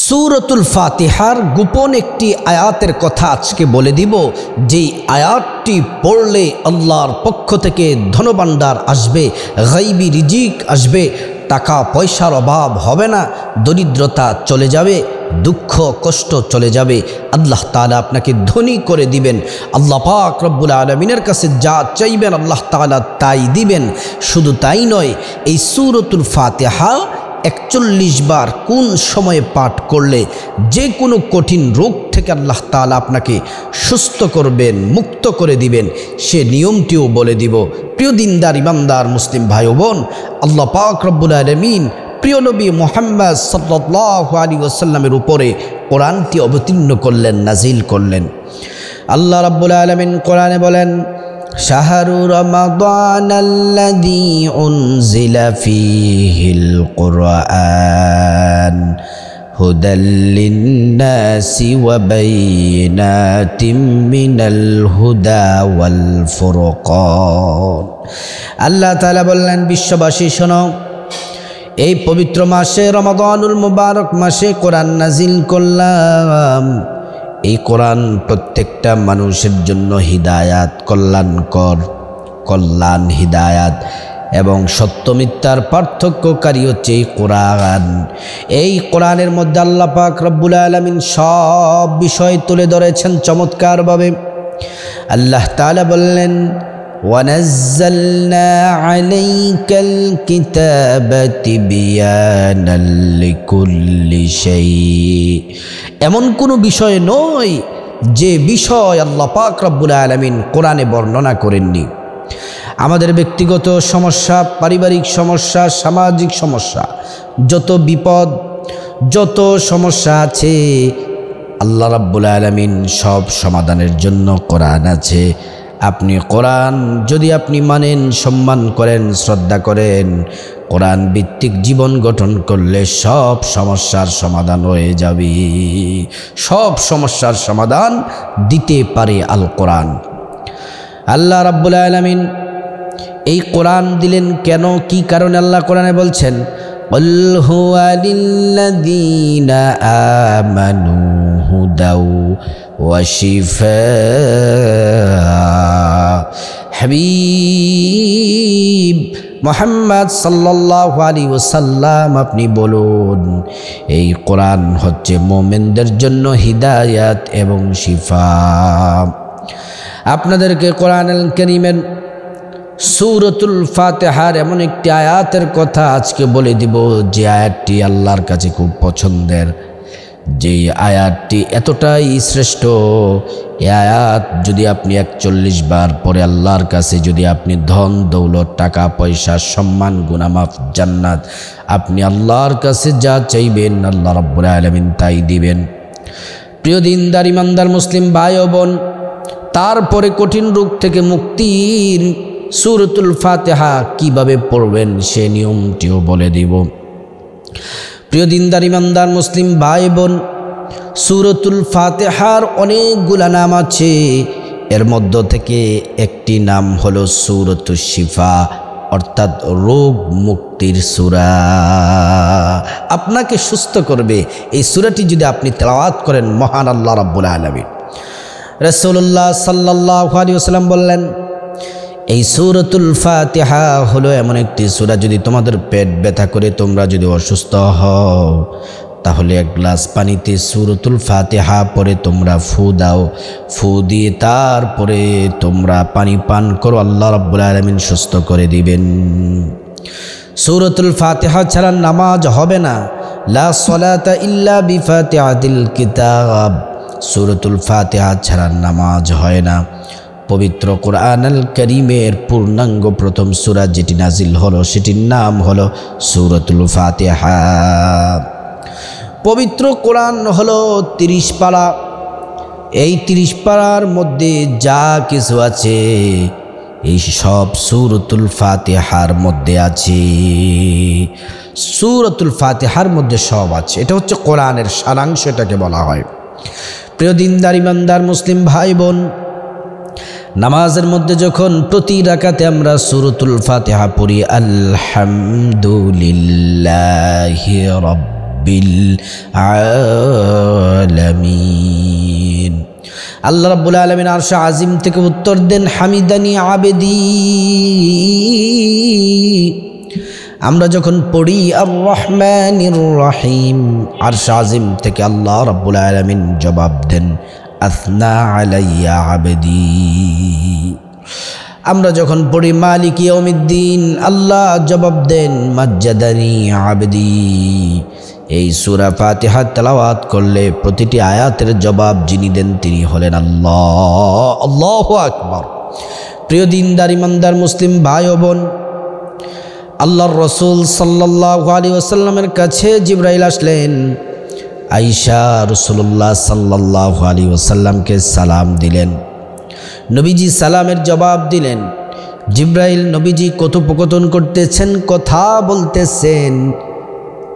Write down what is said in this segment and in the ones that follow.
সূরাতুল ফাতিহার গোপন একটি আয়াতের কথা আজকে বলে দিব, যেই আয়াতটি পড়লে আল্লাহর পক্ষ থেকে ধনভাণ্ডার আসবে, গায়বী রিজিক আসবে, টাকা পয়সার অভাব হবে না, দরিদ্রতা চলে যাবে, দুঃখ কষ্ট চলে যাবে, আল্লাহ তাআলা আপনাকে ধনী করে দিবেন। আল্লাহ পাক রব্বুল আলামিনের কাছে যা চাইবেন আল্লাহ তাআলা তাই দিবেন। শুধু তাই নয়, এই সূরাতুল ফাতিহা ৪১ বার কোন সময়ে পাঠ করলে যে কোনো কঠিন রোগ থেকে আল্লাহ তাআলা আপনাকে সুস্থ করবেন, মুক্ত করে দিবেন, সে নিয়মটিও বলে দিব। প্রিয় দিনদার ইমানদার মুসলিম ভাই ও বোন, আল্লাহ পাক রব্বুল আলামিন প্রিয় নবী মুহাম্মদ সাল্লাল্লাহু আলাইহি ওয়াসাল্লামের উপরে কোরআনটি অবতীর্ণ করলেন, নাজিল করলেন। আল্লাহ রাব্বুল আলামিন কোরআনে বলেন, শাহরু রমাদানাল্লাযী উনজিলা ফীহিল কুরআন হুদাল লিন্নাসি ওয়া বাইয়িনাতিম মিনাল হুদা ওয়াল ফুরকান। আল্লাহ তাআলা বললেন, বিশ্ববাসী শোনো, এই পবিত্র মাসে রমাদানুল মুবারক মাসে কোরআন নাজিল করলাম। এই কোরআন প্রত্যেকটা মানুষের জন্য হিদায়াত, কল্যাণ হিদায়াত এবং সত্য মিথ্যার পার্থক্যকারী হচ্ছে এই কোরআন। এই কোরআনের মধ্যে আল্লাহ পাক রব্বুল আলামিন সব বিষয় তুলে ধরেছেন চমৎকারভাবে। আল্লাহ তাআলা বললেন, وَنَزَّلْنَا عَلَيْكَ الْكِتَابَ تِبْيَانًا لِكُلِّ شَيْءٍ। এমন কোনো বিষয় নয় যে বিষয় আল্লাহ পাক রব্বুল আলামিন কোরআনে বর্ণনা করেননি। আমাদের ব্যক্তিগত সমস্যা, পারিবারিক সমস্যা, সামাজিক সমস্যা, যত বিপদ, যত সমস্যা আছে, আল্লাহ রাব্বুল আলামিন সব সমাধানের জন্য কোরআন আছে। আপনি কোরআন যদি আপনি মানেন, সম্মান করেন, শ্রদ্ধা করেন, কোরআন ভিত্তিক জীবন গঠন করলে সব সমস্যার সমাধান হয়ে যাবে। সব সমস্যার সমাধান দিতে পারে আল কোরআন। আল্লাহ রাব্বুল আলামিন এই কোরআন দিলেন কেন, কি কারণে আল্লাহ কোরআনে বলছেন, কুল হুয়া লিল্লাযীনা আমানু হুদাও ওয়া শিফা। হাবিব মুহাম্মদ সাল্লাল্লাহু আলাইহি ওয়াসাল্লাম, আপনি বলুন, এই কোরআন হচ্ছে মুমিনদের জন্য হিদায়াত এবং শিফা। আপনাদেরকে কোরআনুল কারীমের সূরাতুল ফাতিহার এমন একটি আয়াতের কথা আজকে বলে দিব, যে আয়াতটি আল্লাহর কাছে খুব পছন্দের, যে আয়াতটি এতটাই শ্রেষ্ঠ। এই আয়াত যদি আপনি ৪১ বার পরে আল্লাহর কাছে যদি আপনি ধন দৌলত, টাকা পয়সা, সম্মান, গুনামাফ, জান্নাত, আপনি আল্লাহর কাছে যা চাইবেন আল্লাহ রাব্বুল আলামিন তাই দিবেন। প্রিয় দিনদার ইমানদার মুসলিম ভাই ও বোন, তারপরে কঠিন রোগ থেকে মুক্তির সূরাতুল ফাতিহা কিভাবে পড়বেন সে নিয়মটিও বলে দিব। প্রিয় দিনদার ইমানদার মুসলিম ভাই বোন, সূরাতুল ফাতিহার অনেকগুলা নাম আছে। এর মধ্য থেকে একটি নাম হলো সূরাতুশ শিফা, অর্থাৎ রোগ মুক্তির সূরা। আপনাকে সুস্থ করবে এই সূরাটি যদি আপনি তেলাওয়াত করেন। মহান আল্লাহ রাব্বুল আলামিন, রাসূলুল্লাহ সাল্লাল্লাহু আলাইহি ওয়াসাল্লাম বললেন, এই সূরাতুল ফাতিহা হলো এমন একটি সূরা, যদি তোমাদের পেট ব্যথা করে, তোমরা যদি অসুস্থ হও, তাহলে এক গ্লাস পানিতে সূরাতুল ফাতিহা পরে তোমরা ফু দাও, ফু দিয়ে তারপরে তোমরা পানি পান করো, আল্লাহ রাব্বুল আলামিন সুস্থ করে দিবেন। সূরাতুল ফাতিহা ছাড়া নামাজ হবে না। লা সলাতা ইল্লা বিফাতিহাতিল কিতাব। সূরাতুল ফাতিহা ছাড়া নামাজ হয় না। পবিত্র কোরআনুল কারীমের পূর্ণাঙ্গ প্রথম সূরা যেটি নাজিল হলো, সেটির নাম হলো সূরাতুল ফাতিহা। পবিত্র কোরআন হলো ৩০ পারা। এই ৩০ পারার মধ্যে যা কিছু আছে এই সব সূরাতুল ফাতিহার মধ্যে আছে। সূরাতুল ফাতিহার মধ্যে সব আছে। এটা হচ্ছে কোরআনের সারাংশ, এটাকে বলা হয়। প্রিয় দিনদার ইমানদার মুসলিম ভাই বোন, নামাজের মধ্যে যখন প্রতি রাকাতে আমরা সূরাতুল ফাতিহা পড়ি, আলহামদুলিল্লাহি রাব্বিল রাব্বিল আলামিন। আল্লাহ রাব্বুল আলামিন আরশ আজিম থেকে উত্তর দেন, হামিদানি আবেদি। আমরা যখন পড়ি আর রহমানির রহিম, আরশ আজিম থেকে আল্লাহ রাব্বুল আলামিন জবাব দেন, আথনা আলাইয়া আবেদি। আমরা যখন পড়ি মালিক ইয়াউমিদ্দিন, আল্লাহ জবাব দেন, মাজ্জাদানি আবেদি। এই সূরা ফাতিহা তেলাওয়াত করলে প্রতিটি আয়াতের জবাব যিনি দেন তিনি হলেন আল্লাহ। আল্লাহু আকবার। প্রিয় দিনদার ইমানদার মুসলিম ভাই ও বোন, আল্লাহর রসুল সাল্লাল্লাহু আলাইহি ওয়াসাল্লামের কাছে জিবরাইল আসলেন। আয়েশা রাসূলুল্লাহ সাল্লাল্লাহু আলাইহি ওয়াসাল্লামকে সালাম দিলেন। নবীজি সালামের জবাব দিলেন। জিবরাইল নবীজি কথোপকথন করতেছেন, কথা বলতেছেন।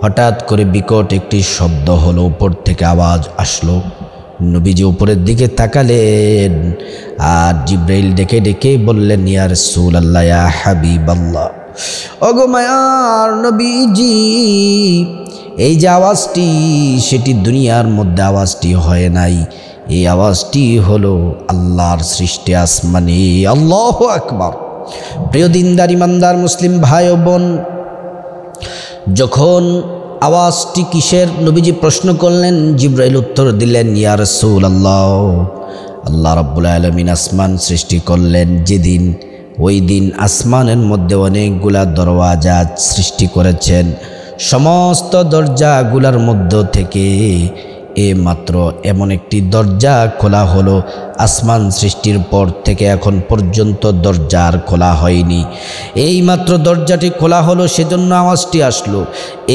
হঠাৎ করে বিকট একটি শব্দ হলো, উপর থেকে আওয়াজ আসলো। নবীজি উপরের দিকে তাকালেন আর জিবরাইল ডেকে ডেকে বললেন, ইয়া রাসূলুল্লাহ, ইয়া হাবিবাল্লাহ, ওগো মায়ার নবীজি, এই যে আওয়াজটি, সেটি দুনিয়ার মধ্যে আওয়াজটি হয় নাই। এই আওয়াজটি হলো আল্লাহর সৃষ্টি আসমানে। আল্লাহু আকবার। প্রিয় দিনদার ইমানদার মুসলিম ভাই ও বোন, যখন আওয়াজটি কিসের নবীজি প্রশ্ন করলেন, জিবরাইল উত্তর দিলেন, ইয়া রাসূলুল্লাহ, আল্লাহ রাব্বুল আলামিন আসমান সৃষ্টি করলেন যেদিন, ওই দিন আসমানের মধ্যে অনেকগুলা দরওয়াজা সৃষ্টি করেছেন। সমস্ত দরজাগুলার মধ্য থেকে মাত্র এমন একটি দরজা খোলা হলো, আসমান সৃষ্টির পর থেকে এখন পর্যন্ত দরজা আর খোলা হয়নি। এই মাত্র দরজাটি খোলা হলো, সেজন্য আওয়াজটি আসলো।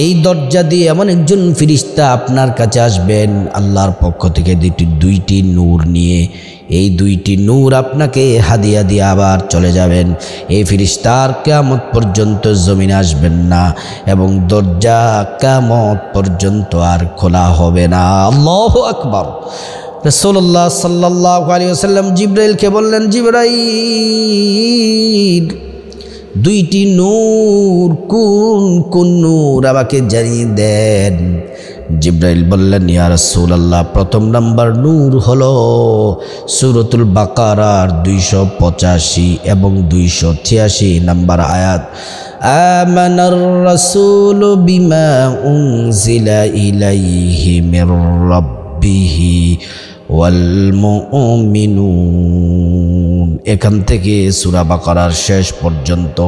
এই দরজা দিয়ে এমন একজন ফেরেশতা আপনার কাছে আসবেন আল্লাহর পক্ষ থেকে দুইটি নূর নিয়ে। এই দুইটি নূর আপনাকে হাদিয়া দিয়ে আবার চলে যাবেন। এই ফেরেশতার কিয়ামত পর্যন্ত জমিনে আসবেন না এবং দরজা কিয়ামত পর্যন্ত আর খোলা হবে না। আল্লাহু আকবার। রাসূলুল্লাহ সাল্লাল্লাহু আলাইহি ওয়াসাল্লাম জিবরাইলকে বললেন, জিবরাইল, দুইটি নূর কোন কোন নূর আমাকে জানিয়ে দেন। জিবরাইল বললেন, ইয়া রাসূলুল্লাহ, প্রথম নাম্বার নূর হলো সূরাতুল বাকারার 285 এবং 286 নাম্বার আয়াত, আমানার রাসূলু বিমা উনজিলা ইলাইহি মির রাব্বিহি ওয়াল মুমিনুন। এখান থেকে সূরা বাকারার শেষ পর্যন্ত।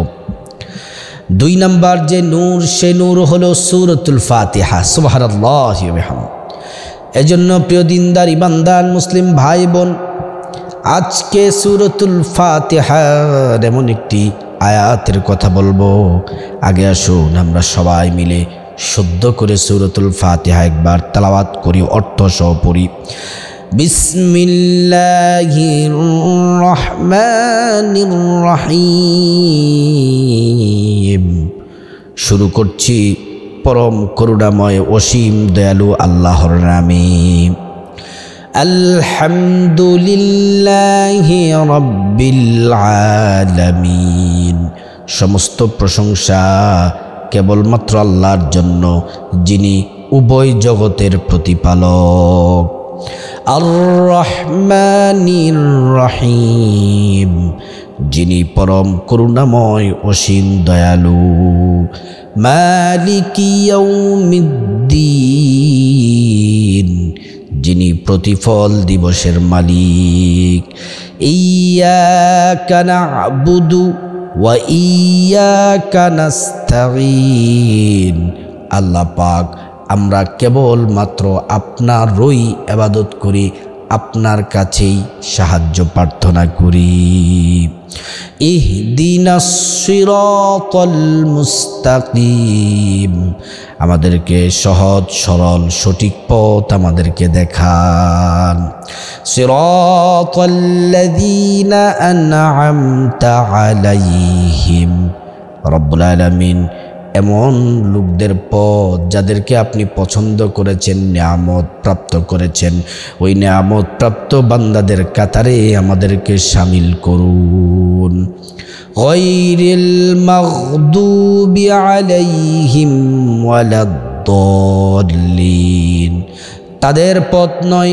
দুই নাম্বার যে নূর, সে নূর হলো সূরাতুল ফাতিহা। সুবহানাল্লাহি ওয়া বিহামদিহি। এজন্য প্রিয় দিনদার ইমানদার মুসলিম ভাই বোন, আজকে সূরাতুল ফাতিহার এমন একটি আয়াতের কথা বলবো। আগে আসুন আমরা সবাই মিলে শুদ্ধ করে সূরাতুল ফাতিহা একবার তেলাওয়াত করি, অর্থ সহ পড়ি। বিসমিল্লাহির রহমানির রহিম। শুরু করছি পরম করুণাময় অসীম দয়ালু আল্লাহর নামে। আলহামদুলিল্লাহি রাব্বিল আলামিন। সমস্ত প্রশংসা কেবলমাত্র আল্লাহর জন্য, যিনি উভয় জগতের প্রতিপালক। আর রহমানির রহিম, যিনি পরম করুণাময় অসীম দয়ালু। মালিকি ইয়াউমিদ্দিন, যিনি প্রতিফল দিবসের মালিক। ইয়্যাকা না'বুদু ওয়া ইয়্যাকা নাস্তাঈন। আল্লাহ পাক, আমরা কেবলমাত্র আপনারই ইবাদত করি, আপনার কাছেই সাহায্য প্রার্থনা করি। ইহদিনাস সিরাতাল মুস্তাকিম, আমাদেরকে সহজ সরল সঠিক পথ আমাদেরকে দেখান। সিরাতাল্লাযীনা আন'আমতা আলাইহিম, রব্বুল আলামিন, এমন লোকদের পথ যাদেরকে আপনি পছন্দ করেছেন, নিয়ামত প্রাপ্ত করেছেন, ওই নিয়ামত প্রাপ্ত বান্দাদের কাতারে আমাদেরকে শামিল করুন। গায়রিল মাগদুবি আলাইহিম ওয়ালাদ الضالين তাদের পথ নয়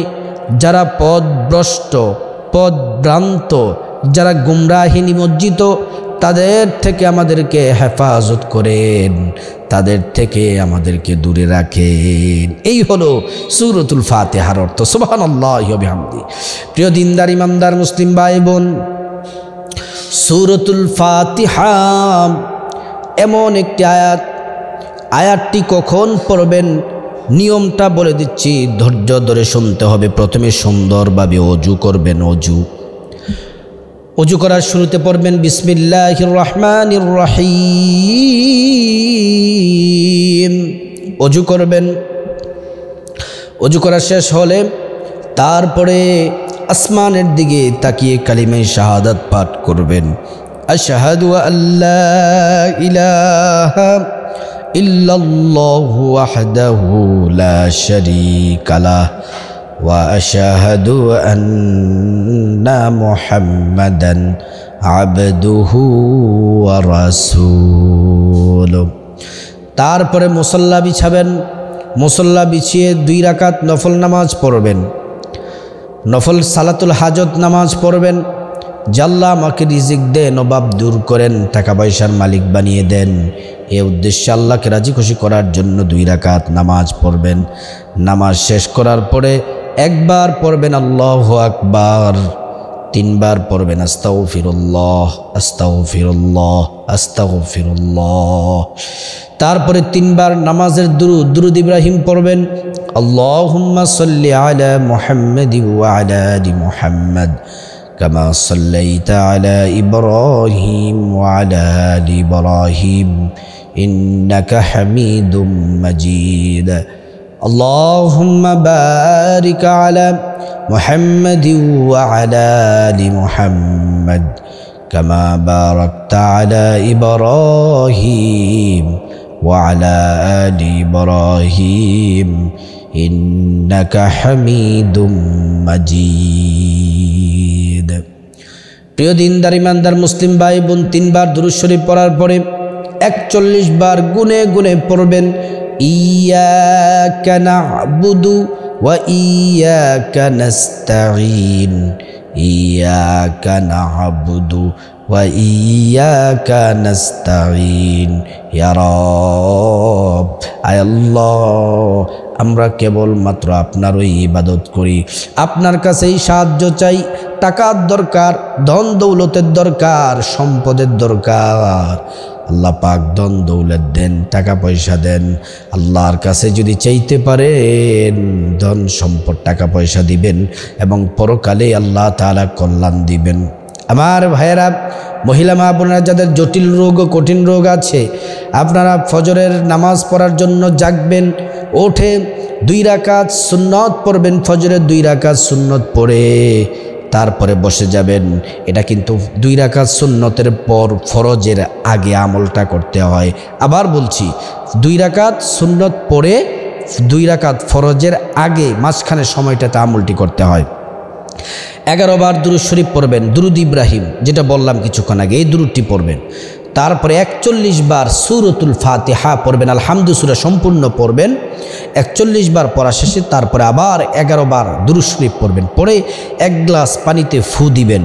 যারা পথভ্রষ্ট পথভ্রান্ত যারা গুমরাহি নিমজ্জিত তাদের থেকে আমাদেরকে হেফাজত করেন তাদের থেকে আমাদেরকে দূরে রাখেন। এই হলো সূরাতুল ফাতিহার অর্থ। সুবহানাল্লাহি ওয়া বিহামদি। প্রিয় দিনদার ইমানদার মুসলিম ভাই বোন, সূরাতুল ফাতিহা এমন একটি আয়াত, আয়াতটি কখন পড়বেন নিয়মটা বলে দিচ্ছি, ধৈর্য ধরে শুনতে হবে। প্রথমে সুন্দরভাবে অজু করবেন। অজু করার শুরুতে পড়বেন বিসমিল্লাহির রহমানির রহিম। অজু করবেন। অজু করা শেষ হলে তারপরে আসমানের দিকে তাকিয়ে কালিমে শাহাদাত পাঠ করবেন। আশহাদু আল্লা ইলাহা ইল্লাল্লাহু ওয়াহদাহু লা শারীকা লাহু ওয়া আশহাদু আন্না মুহাম্মাদান আবদুহু ওয়া রাসূলুহু। তারপরে মুসল্লা বিছাবেন। মুসল্লা বিছিয়ে 2 রাকাত নফল নামাজ পড়বেন। নফল সালাতুল হাজত নামাজ পড়বেন। জাল্লা আমাকে রিজিক দেন, অভাব দূর করেন, টাকা পয়সার মালিক বানিয়ে দেন, এই উদ্দেশ্যে আল্লাহকে রাজি খুশি করার জন্য 2 রাকাত নামাজ পড়বেন। নামাজ শেষ করার পরে একবার পড়বেন আল্লাহু আকবার, 3 বার পড়বেন আস্তাগফিরুল্লাহ আস্তাগফিরুল্লাহ আস্তাগফিরুল্লাহ। তারপরে 3 বার নামাজের দুরূদ ইব্রাহিম পড়বেন। আল্লাহুম্মা সাল্লি আলা মুহাম্মাদি ওয়া আলা আলি মুহাম্মাদ কামা সাল্লাইতা আলা ইব্রাহিম ওয়া আলা আলি ইব্রাহিম ইন্নাকা হামিদুম মাজিদ। আল্লাহুম্মা বারিক আলা মুহাম্মাদি ওয়া আলা আলি মুহাম্মাদ কামা বারাকতা আলা ইব্রাহিম ওয়া আলা আলি ইব্রাহিম ইন্নাকা হামিদুম মাজিদ। প্রিয় দিনদার ইমানদার মুসলিম ভাই বোন, 3 বার দুরূদ শরীফ পড়ার পরে 41 বার গুনে গুনে পড়বেন ইয়াকা না'বুদু ওয়া ইয়াকা নাস্তাঈন ইয়াকা না'বুদু ওয়া ইয়াকা নাস্তাঈন। ইয়া রব, আয় আল্লাহ, আমরা কেবলমাত্র আপনারই ইবাদত করি, আপনার কাছেই সাহায্য চাই। টাকার দরকার, ধন দৌলতের দরকার, সম্পদের দরকার। আল্লাহ পাক ধন দৌলত দেন, টাকা পয়সা দেন। আল্লাহর কাছে যদি চাইতে পারেন ধন সম্পদ টাকা পয়সা দিবেন এবং পরকালে আল্লাহ তাআলা কল্যাণ দিবেন। আমার ভাইয়েরা, মহিলা মা বোনেরা যাদের জটিল রোগ ও কঠিন রোগ আছে, আপনারা ফজরের নামাজ পড়ার জন্য জাগবেন, ওঠে 2 রাকাত সুন্নত পড়বেন। ফজরের 2 রাকাত সুন্নত পড়ে তারপরে বসে যাবেন। এটা কিন্তু 2 রাকাত সুন্নতের পর ফরজের আগে আমলটা করতে হয়। আবার বলছি, 2 রাকাত সুন্নত পড়ে 2 রাকাত ফরজের আগে মাঝখানে সময়টাতে আমলটি করতে হয়। 11 বার দুরূদ শরীফ পড়বেন, দুরূদ ইব্রাহিম যেটা বললাম কিছুক্ষণ আগে, এই দুরূদটি পড়বেন। তারপরে 41 বার সূরাতুল ফাতিহা পড়বেন, আলহামদু সূরা সম্পূর্ণ পড়বেন 41 বার পড়া শেষে। তারপরে আবার 11 বার দুরূদ শরীফ পড়বেন। পড়ে 1 গ্লাস পানিতে ফু দিবেন।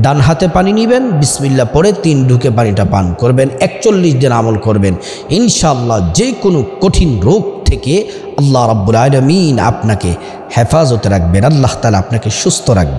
ডান হাতে পানি নেবেন, বিসমিল্লাহ পড়ে 3 ঢুকে পানিটা পান করবেন। 41 দিন আমল করবেন, ইনশাআল্লাহ যে কোনো কঠিন রোগ থেকে আল্লাহ রাব্বুল আলামিন আপনাকে হেফাজতে রাখবেন, আল্লাহ তাআলা আপনাকে সুস্থ রাখবেন।